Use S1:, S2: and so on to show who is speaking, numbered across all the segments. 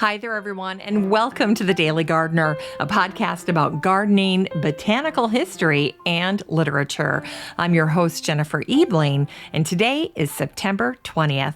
S1: Hi there, everyone, and welcome to The Daily Gardener, a podcast about gardening, botanical history, and literature. I'm your host, Jennifer Ebling, and today is September 20th.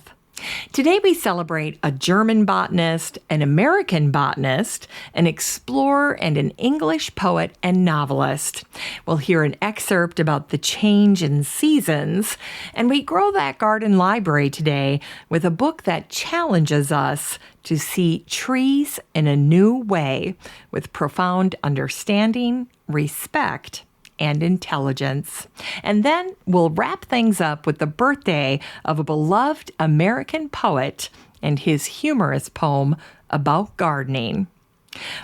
S1: Today we celebrate a German botanist, an American botanist, an explorer, and an English poet and novelist. We'll hear an excerpt about the change in seasons, and we grow that garden library today with a book that challenges us to see trees in a new way with profound understanding, respect, and intelligence. And then we'll wrap things up with the birthday of a beloved American poet and his humorous poem about gardening.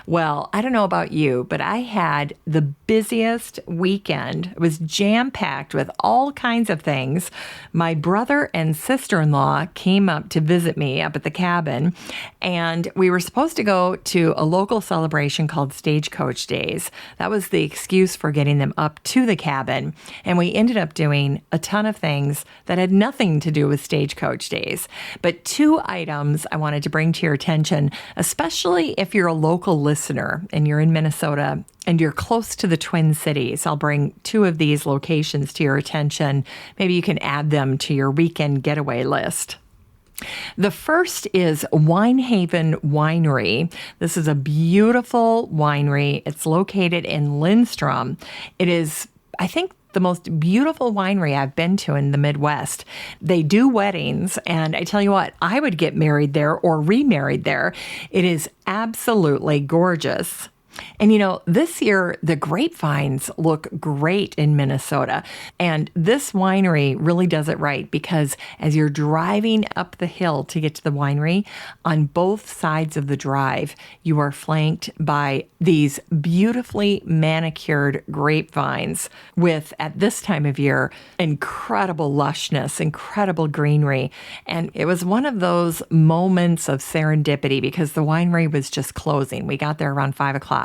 S1: Well, I don't know about you, but I had the busiest weekend. It was jam-packed with all kinds of things. My brother and sister-in-law came up to visit me up at the cabin, and we were supposed to go to a local celebration called Stagecoach Days. That was the excuse for getting them up to the cabin, and we ended up doing a ton of things that had nothing to do with Stagecoach Days. But two items I wanted to bring to your attention, especially if you're a local listener and you're in Minnesota and you're close to the Twin Cities. I'll bring two of these locations to your attention. Maybe you can add them to your weekend getaway list. The first is Winehaven Winery. This is a beautiful winery. It's located in Lindstrom. It is, I think, the most beautiful winery I've been to in the Midwest. They do weddings, and I tell you what, I would get married there or remarried there. It is absolutely gorgeous. And you know, this year, the grapevines look great in Minnesota. And this winery really does it right because as you're driving up the hill to get to the winery, on both sides of the drive, you are flanked by these beautifully manicured grapevines with, at this time of year, incredible lushness, incredible greenery. And it was one of those moments of serendipity because the winery was just closing. We got there around 5 o'clock.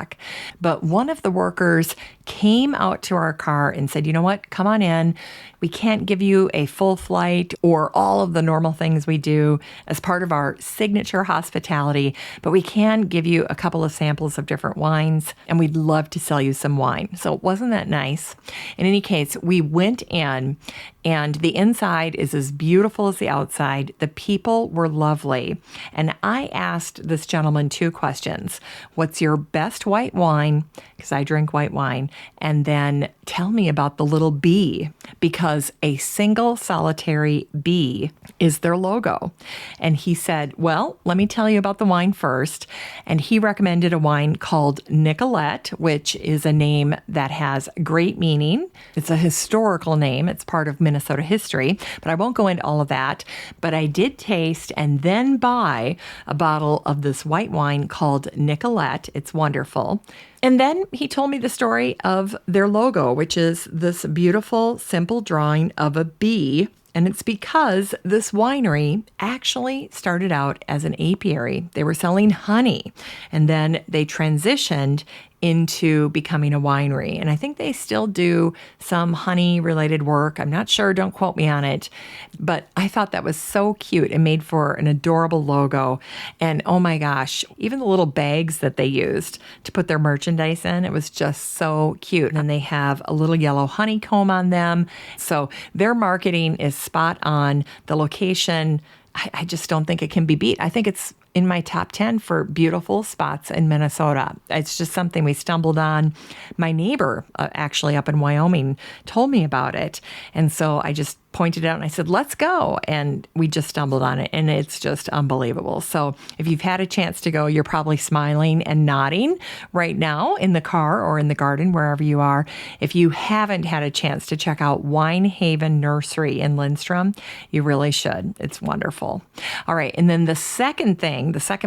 S1: But one of the workers came out to our car and said, you know what, come on in. We can't give you a full flight or all of the normal things we do as part of our signature hospitality, but we can give you a couple of samples of different wines, and we'd love to sell you some wine. So wasn't that nice? In any case, we went in, and the inside is as beautiful as the outside. The people were lovely. And I asked this gentleman two questions. What's your best white wine? Because I drink white wine. And then tell me about the little bee, because a single solitary bee is their logo. And he said, well, let me tell you about the wine first. And he recommended a wine called Nicolette, which is a name that has great meaning. It's a historical name. It's part of Minnesota history, but I won't go into all of that. But I did taste and then buy a bottle of this white wine called Nicolette. It's wonderful. And then he told me the story of their logo, which is this beautiful, simple drawing of a bee. And it's because this winery actually started out as an apiary. They were selling honey, and then they transitioned into becoming a winery. And I think they still do some honey-related work. I'm not sure. Don't quote me on it. But I thought that was so cute and made for an adorable logo. And oh my gosh, even the little bags that they used to put their merchandise in, it was just so cute. And they have a little yellow honeycomb on them. So their marketing is spot on. The location, I just don't think it can be beat. I think it's in my top 10 for beautiful spots in Minnesota. It's just something we stumbled on. My neighbor, actually up in Wyoming, told me about it. And so I just pointed it out and I said, let's go. And we just stumbled on it, and it's just unbelievable. So if you've had a chance to go, you're probably smiling and nodding right now in the car or in the garden, wherever you are. If you haven't had a chance to check out Winehaven Nursery in Lindstrom, you really should. It's wonderful. All right. And then the second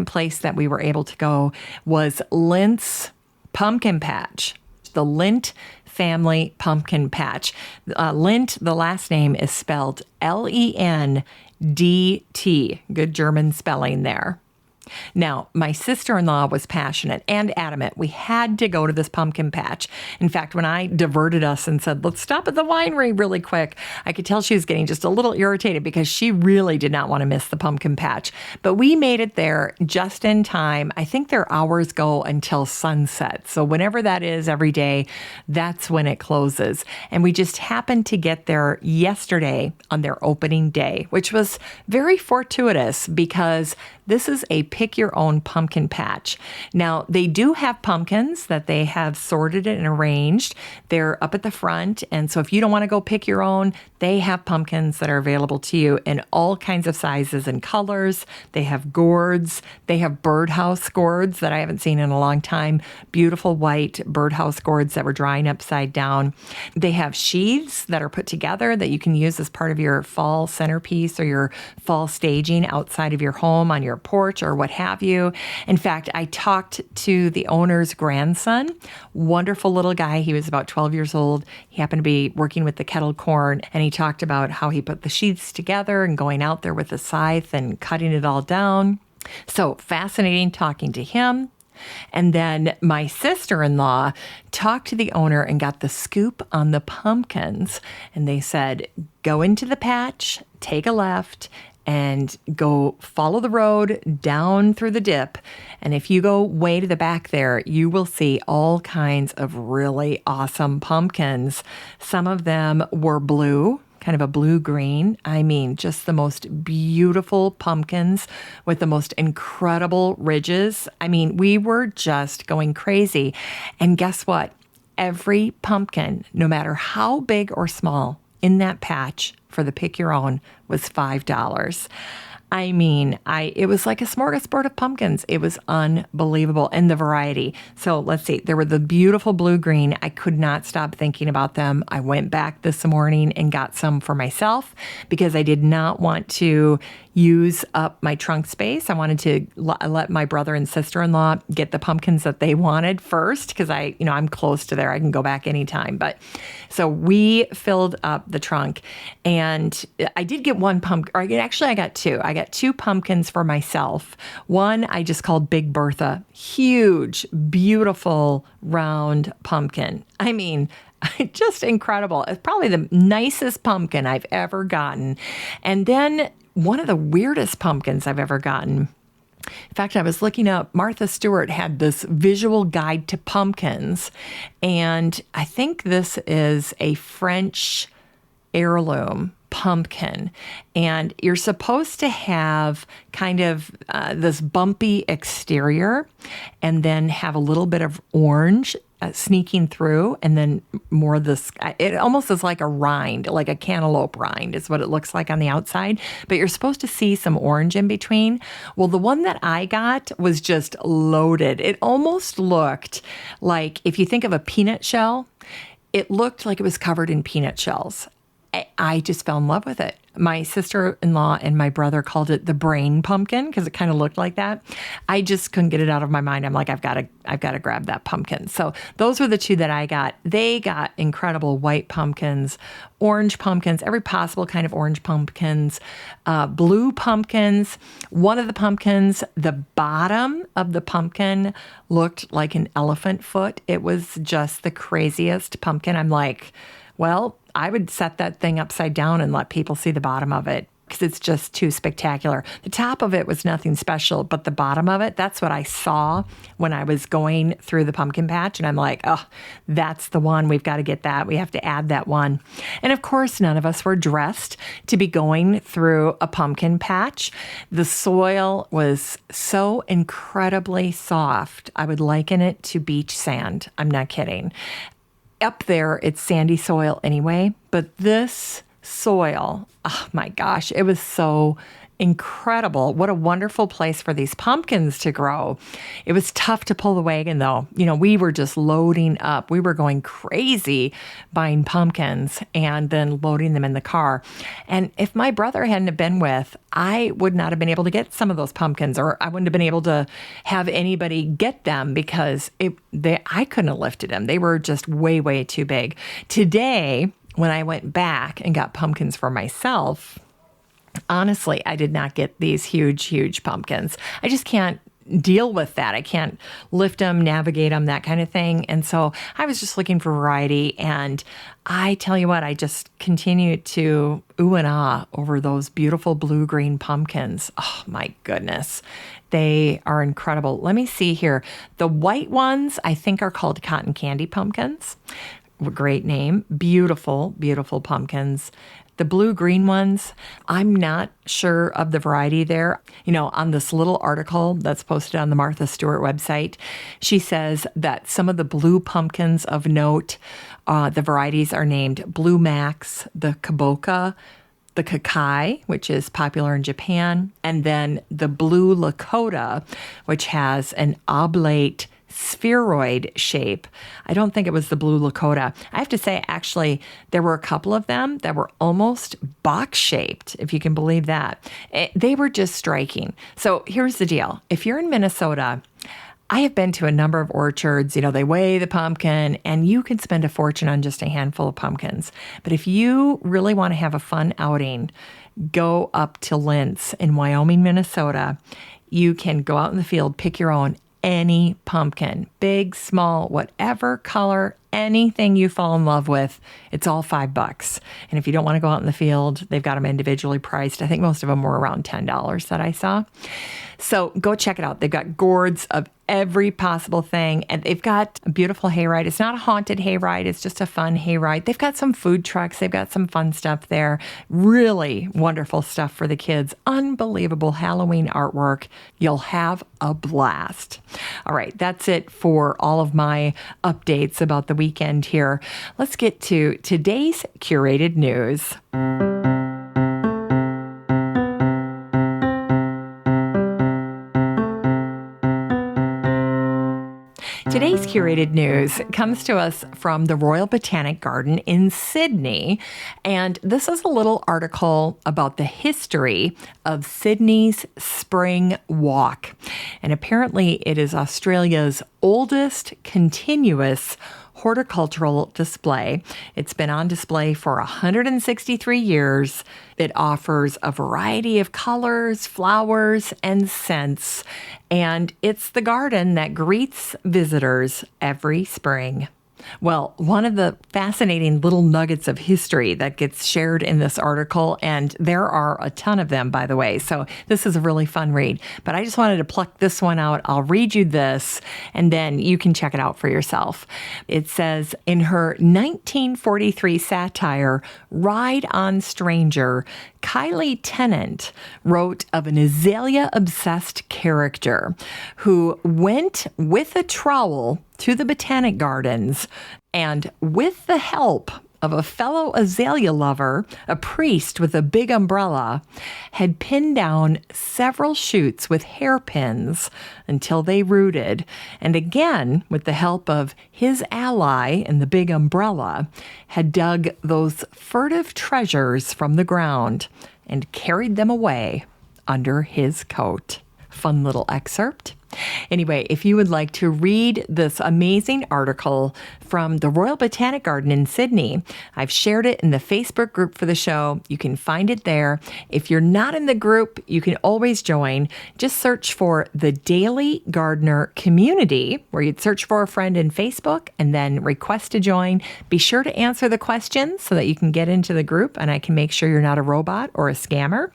S1: place that we were able to go was Lint's Pumpkin Patch. The Lint family pumpkin patch. Lint, the last name, is spelled Lendt. Good German spelling there. Now, my sister-in-law was passionate and adamant. We had to go to this pumpkin patch. In fact, when I diverted us and said, let's stop at the winery really quick, I could tell she was getting just a little irritated because she really did not want to miss the pumpkin patch. But we made it there just in time. I think their hours go until sunset. So whenever that is every day, that's when it closes. And we just happened to get there yesterday on their opening day, which was very fortuitous because this is a pick your own pumpkin patch. Now, they do have pumpkins that they have sorted and arranged. They're up at the front. And so if you don't want to go pick your own, they have pumpkins that are available to you in all kinds of sizes and colors. They have gourds. They have birdhouse gourds that I haven't seen in a long time. Beautiful white birdhouse gourds that were drying upside down. They have sheaths that are put together that you can use as part of your fall centerpiece or your fall staging outside of your home on your porch or what have you. In fact, I talked to the owner's grandson, wonderful little guy. He was about 12 years old. He happened to be working with the kettle corn, and he talked about how he put the sheaths together and going out there with a scythe and cutting it all down. So fascinating talking to him. And then my sister-in-law talked to the owner and got the scoop on the pumpkins. And they said, go into the patch, take a left, and go follow the road down through the dip. And if you go way to the back there, you will see all kinds of really awesome pumpkins. Some of them were blue, kind of a blue-green. I mean, just the most beautiful pumpkins with the most incredible ridges. I mean, we were just going crazy. And guess what? Every pumpkin, no matter how big or small, in that patch for the pick your own was $5. I mean, it was like a smorgasbord of pumpkins. It was unbelievable. And the variety. So let's see. There were the beautiful blue-green. I could not stop thinking about them. I went back this morning and got some for myself because I did not want to use up my trunk space. I wanted to let my brother and sister-in-law get the pumpkins that they wanted first because I'm close to there. I can go back anytime. But so we filled up the trunk, and I did get one pumpkin. Or actually, I got two. I got two pumpkins for myself. One I just called Big Bertha. Huge, beautiful, round pumpkin. I mean, just incredible. It's probably the nicest pumpkin I've ever gotten. And then one of the weirdest pumpkins I've ever gotten. In fact, I was looking up, Martha Stewart had this visual guide to pumpkins, and I think this is a French heirloom pumpkin, and you're supposed to have kind of this bumpy exterior and then have a little bit of orange sneaking through, and then more of this, it almost is like a rind, like a cantaloupe rind is what it looks like on the outside, but you're supposed to see some orange in between. Well, the one that I got was just loaded. It almost looked like, if you think of a peanut shell, it looked like it was covered in peanut shells. I just fell in love with it. My sister-in-law and my brother called it the brain pumpkin because it kind of looked like that. I just couldn't get it out of my mind. I'm like, I've got to grab that pumpkin. So those were the two that I got. They got incredible white pumpkins, orange pumpkins, every possible kind of orange pumpkins, blue pumpkins. One of the pumpkins, the bottom of the pumpkin looked like an elephant foot. It was just the craziest pumpkin. I'm like, well, I would set that thing upside down and let people see the bottom of it because it's just too spectacular. The top of it was nothing special, but the bottom of it, that's what I saw when I was going through the pumpkin patch. And I'm like, oh, that's the one. We've got to get that. We have to add that one. And of course, none of us were dressed to be going through a pumpkin patch. The soil was so incredibly soft. I would liken it to beach sand. I'm not kidding. Up there, it's sandy soil anyway, but this soil, oh my gosh, it was so incredible. What a wonderful place for these pumpkins to grow. It was tough to pull the wagon though. We were just loading up. We were going crazy buying pumpkins and then loading them in the car. And if my brother hadn't have been with, I would not have been able to get some of those pumpkins, or I wouldn't have been able to have anybody get them because I couldn't have lifted them. They were just way, way too big. Today, when I went back and got pumpkins for myself, honestly, I did not get these huge, huge pumpkins. I just can't deal with that. I can't lift them, navigate them, that kind of thing. And so I was just looking for variety. And I tell you what, I just continued to ooh and ah over those beautiful blue-green pumpkins. Oh my goodness. They are incredible. Let me see here. The white ones, I think, are called cotton candy pumpkins. Great name. Beautiful, beautiful pumpkins. The blue-green ones, I'm not sure of the variety there. On this little article that's posted on the Martha Stewart website, she says that some of the blue pumpkins of note, the varieties are named Blue Max, the Kaboka, the Kakai, which is popular in Japan, and then the Blue Lakota, which has an oblate spheroid shape. I don't think it was the Blue Lakota. I have to say, actually, there were a couple of them that were almost box-shaped, if you can believe that. They were just striking. So here's the deal. If you're in Minnesota, I have been to a number of orchards. They weigh the pumpkin, and you can spend a fortune on just a handful of pumpkins. But if you really want to have a fun outing, go up to Lentz in Wyoming, Minnesota. You can go out in the field, pick your own, any pumpkin, big, small, whatever color, anything you fall in love with, it's all $5. And if you don't want to go out in the field, they've got them individually priced. I think most of them were around $10 that I saw. So go check it out. They've got gourds of every possible thing. And they've got a beautiful hayride. It's not a haunted hayride. It's just a fun hayride. They've got some food trucks. They've got some fun stuff there. Really wonderful stuff for the kids. Unbelievable Halloween artwork. You'll have a blast. All right, that's it for all of my updates about the weekend here. Let's get to today's curated news. Today's curated news comes to us from the Royal Botanic Garden in Sydney, and this is a little article about the history of Sydney's Spring Walk. And apparently it is Australia's oldest continuous horticultural display. It's been on display for 163 years. It offers a variety of colors, flowers, and scents. And it's the garden that greets visitors every spring. Well, one of the fascinating little nuggets of history that gets shared in this article, and there are a ton of them, by the way, so this is a really fun read, but I just wanted to pluck this one out. I'll read you this, and then you can check it out for yourself. It says, in her 1943 satire, Ride on Stranger, Kylie Tennant wrote of an azalea-obsessed character who went with a trowel to the Botanic Gardens and, with the help of a fellow azalea lover, a priest with a big umbrella, had pinned down several shoots with hairpins until they rooted, and again, with the help of his ally in the big umbrella, had dug those furtive treasures from the ground and carried them away under his coat. Fun little excerpt. Anyway, if you would like to read this amazing article from the Royal Botanic Garden in Sydney, I've shared it in the Facebook group for the show. You can find it there. If you're not in the group, you can always join. Just search for the Daily Gardener Community, where you'd search for a friend in Facebook and then request to join. Be sure to answer the questions so that you can get into the group and I can make sure you're not a robot or a scammer.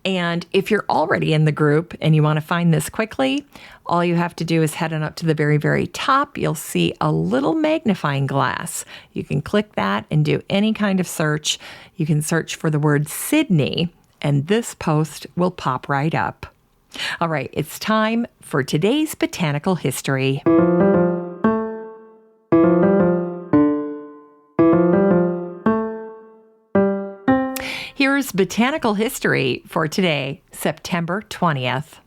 S1: And if you're already in the group and you want to find this quickly, all you have to do is head on up to the very, very top. You'll see a little magnifying glass. You can click that and do any kind of search. You can search for the word Sydney, and this post will pop right up. All right, it's time for today's botanical history. Here's botanical history for today, September 20th.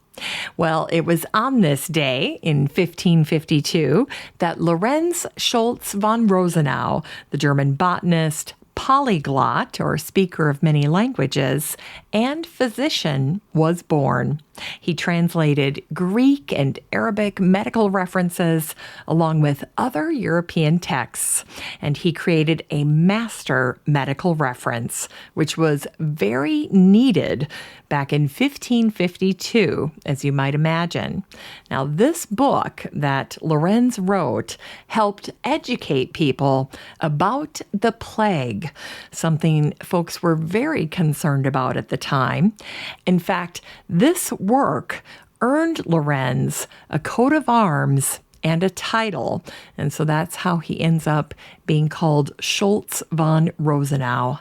S1: Well, it was on this day in 1552 that Lorenz Scholz von Rosenau, the German botanist, polyglot, or speaker of many languages, and physician, was born. He translated Greek and Arabic medical references along with other European texts, and he created a master medical reference, which was very needed back in 1552, as you might imagine. Now, this book that Lorenz wrote helped educate people about the plague, something folks were very concerned about at the time. In fact, this work earned Lorenz a coat of arms and a title, and so that's how he ends up being called Scholz von Rosenau.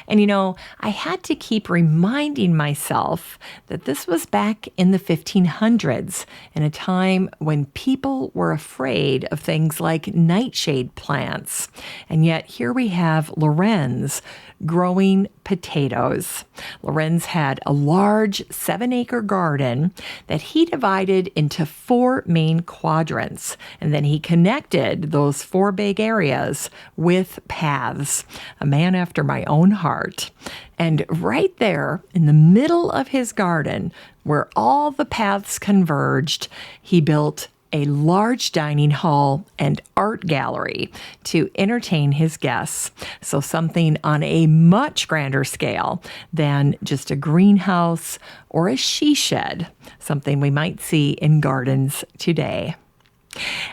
S1: And I had to keep reminding myself that this was back in the 1500s, in a time when people were afraid of things like nightshade plants. And yet here we have Lorenz growing potatoes. Lorenz had a large 7-acre garden that he divided into 4 main quadrants, and then he connected those 4 big areas with paths. A man after my own heart. And right there in the middle of his garden, where all the paths converged, he built a large dining hall and art gallery to entertain his guests. So something on a much grander scale than just a greenhouse or a she shed, something we might see in gardens today.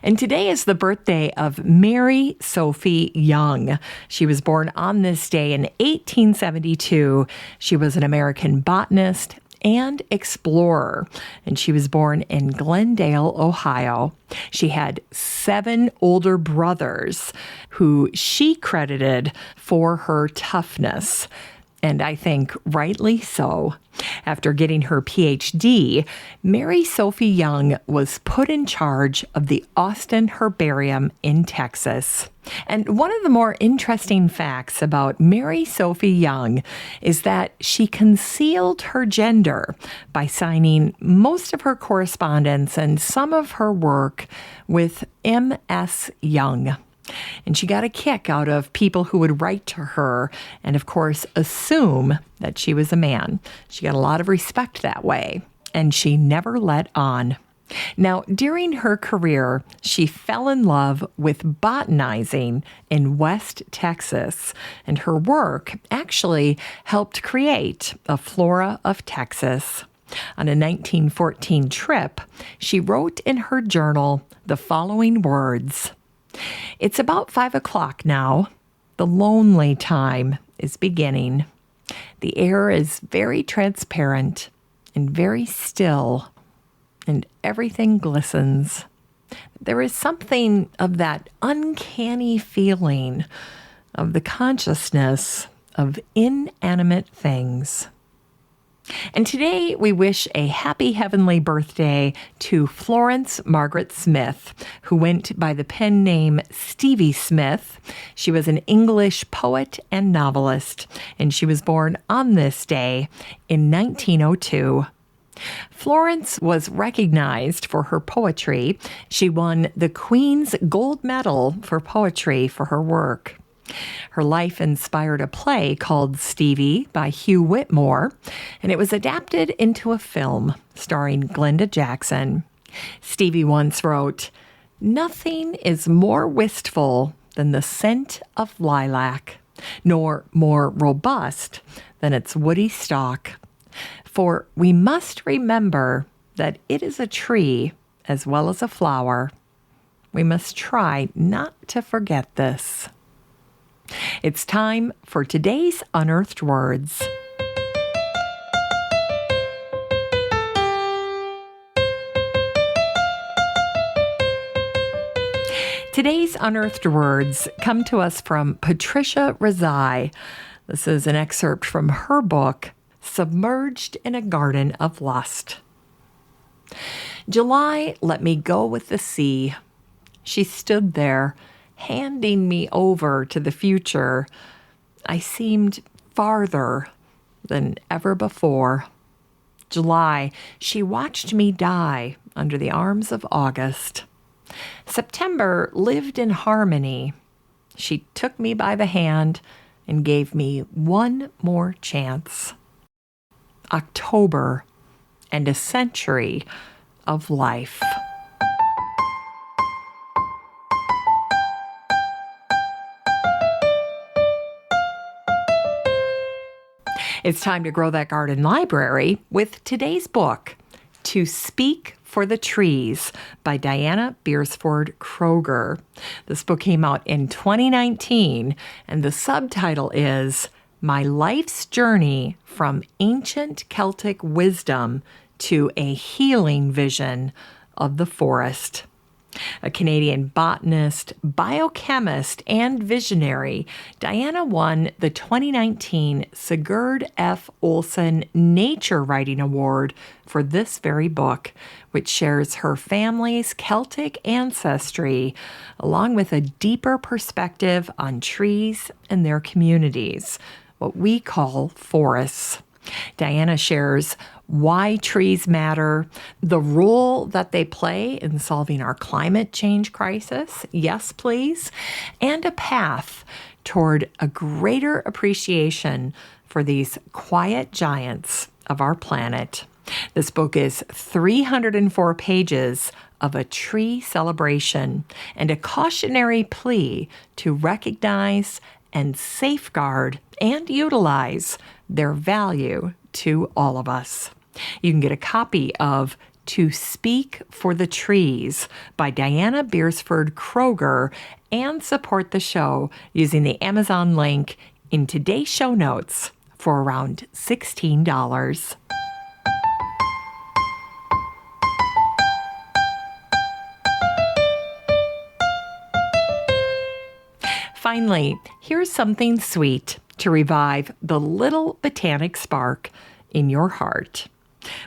S1: And today is the birthday of Mary Sophie Young. She was born on this day in 1872. She was an American botanist and explorer, and she was born in Glendale, Ohio. She had 7 older brothers who she credited for her toughness, and I think rightly so. After getting her PhD, Mary Sophie Young was put in charge of the Austin Herbarium in Texas. And one of the more interesting facts about Mary Sophie Young is that she concealed her gender by signing most of her correspondence and some of her work with M.S. Young. And she got a kick out of people who would write to her and, of course, assume that she was a man. She got a lot of respect that way, and she never let on. Now, during her career, she fell in love with botanizing in West Texas, and her work actually helped create a flora of Texas. On a 1914 trip, she wrote in her journal the following words: "It's about 5 o'clock now. The lonely time is beginning. The air is very transparent and very still, and everything glistens. There is something of that uncanny feeling of the consciousness of inanimate things." And today we wish a happy heavenly birthday to Florence Margaret Smith, who went by the pen name Stevie Smith. She was an English poet and novelist, and she was born on this day in 1902. Florence was recognized for her poetry. She won the Queen's Gold Medal for poetry for her work. Her life inspired a play called Stevie by Hugh Whitmore, and it was adapted into a film starring Glenda Jackson. Stevie once wrote, "Nothing is more wistful than the scent of lilac, nor more robust than its woody stalk. For we must remember that it is a tree as well as a flower. We must try not to forget this." It's time for today's Unearthed Words. Today's Unearthed Words come to us from Patricia Rezai. This is an excerpt from her book, Submerged in a Garden of Lust. July let me go with the sea. She stood there, handing me over to the future. I seemed farther than ever before. July, she watched me die under the arms of August. September lived in harmony. She took me by the hand and gave me one more chance. October, and a century of life. It's time to grow that garden library with today's book, To Speak for the Trees by Diana Beresford Kroger. This book came out in 2019, and the subtitle is My Life's Journey from Ancient Celtic Wisdom to a Healing Vision of the Forest. A Canadian botanist, biochemist, and visionary, Diana won the 2019 Sigurd F. Olsen Nature Writing Award for this very book, which shares her family's Celtic ancestry, along with a deeper perspective on trees and their communities, what we call forests. Diana shares why trees matter, the role that they play in solving our climate change crisis, yes please, and a path toward a greater appreciation for these quiet giants of our planet. This book is 304 pages of a tree celebration and a cautionary plea to recognize and safeguard and utilize their value to all of us. You can get a copy of To Speak for the Trees by Diana Beresford Kroger and support the show using the Amazon link in today's show notes for around $16. Finally, here's something sweet to revive the little botanic spark in your heart.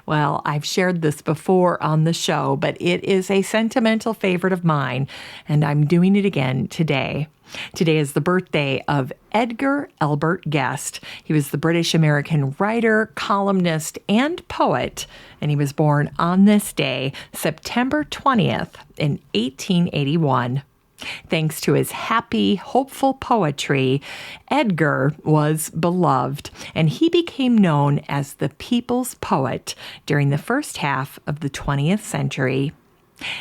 S1: Well, I've shared this before on the show, but it is a sentimental favorite of mine, and I'm doing it again today. Today is the birthday of Edgar Albert Guest. He was the British-American writer, columnist, and poet, and he was born on this day, September 20th, in 1881. Thanks to his happy, hopeful poetry, Edgar was beloved, and he became known as the people's poet during the first half of the 20th century.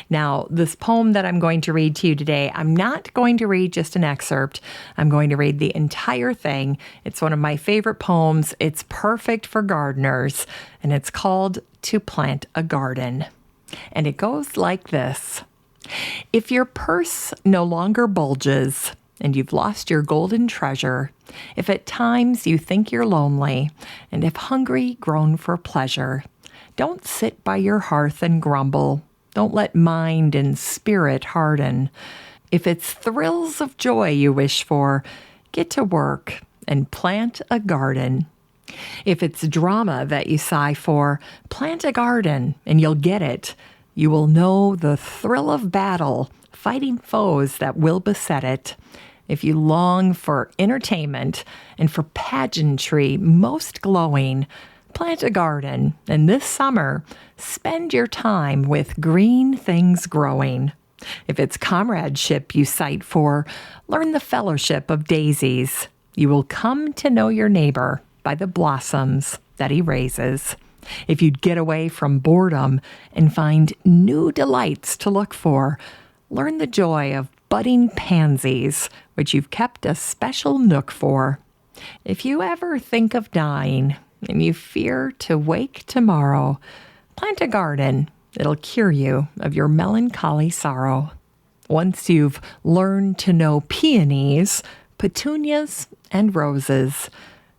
S1: Now, this poem that I'm going to read to you today, I'm not going to read just an excerpt. I'm going to read the entire thing. It's one of my favorite poems. It's perfect for gardeners, and it's called To Plant a Garden. And it goes like this. If your purse no longer bulges and you've lost your golden treasure, if at times you think you're lonely, and if hungry grown for pleasure, don't sit by your hearth and grumble. Don't let mind and spirit harden. If it's thrills of joy you wish for, get to work and plant a garden. If it's drama that you sigh for, plant a garden and you'll get it. You will know the thrill of battle, fighting foes that will beset it. If you long for entertainment and for pageantry most glowing, plant a garden, and this summer, spend your time with green things growing. If it's comradeship you sight for, learn the fellowship of daisies. You will come to know your neighbor by the blossoms that he raises. If you'd get away from boredom and find new delights to look for, learn the joy of budding pansies, which you've kept a special nook for. If you ever think of dying and you fear to wake tomorrow, plant a garden. It'll cure you of your melancholy sorrow. Once you've learned to know peonies, petunias, and roses,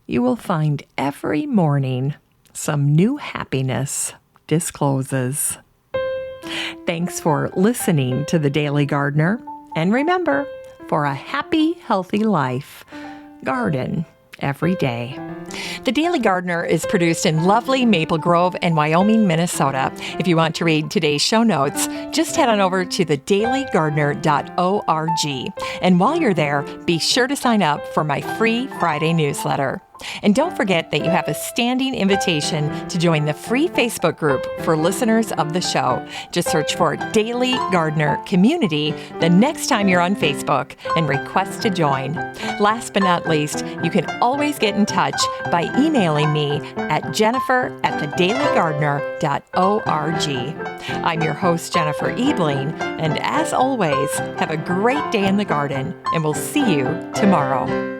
S1: you will find every morning some new happiness discloses. Thanks for listening to The Daily Gardener. And remember, for a happy, healthy life, garden every day. The Daily Gardener is produced in lovely Maple Grove and Wyoming, Minnesota. If you want to read today's show notes, just head on over to thedailygardener.org. And while you're there, be sure to sign up for my free Friday newsletter. And don't forget that you have a standing invitation to join the free Facebook group for listeners of the show. Just search for Daily Gardener Community the next time you're on Facebook and request to join. Last but not least, you can always get in touch by emailing me at jennifer@thedailygardener.org. I'm your host, Jennifer Ebling, and as always, have a great day in the garden, and we'll see you tomorrow.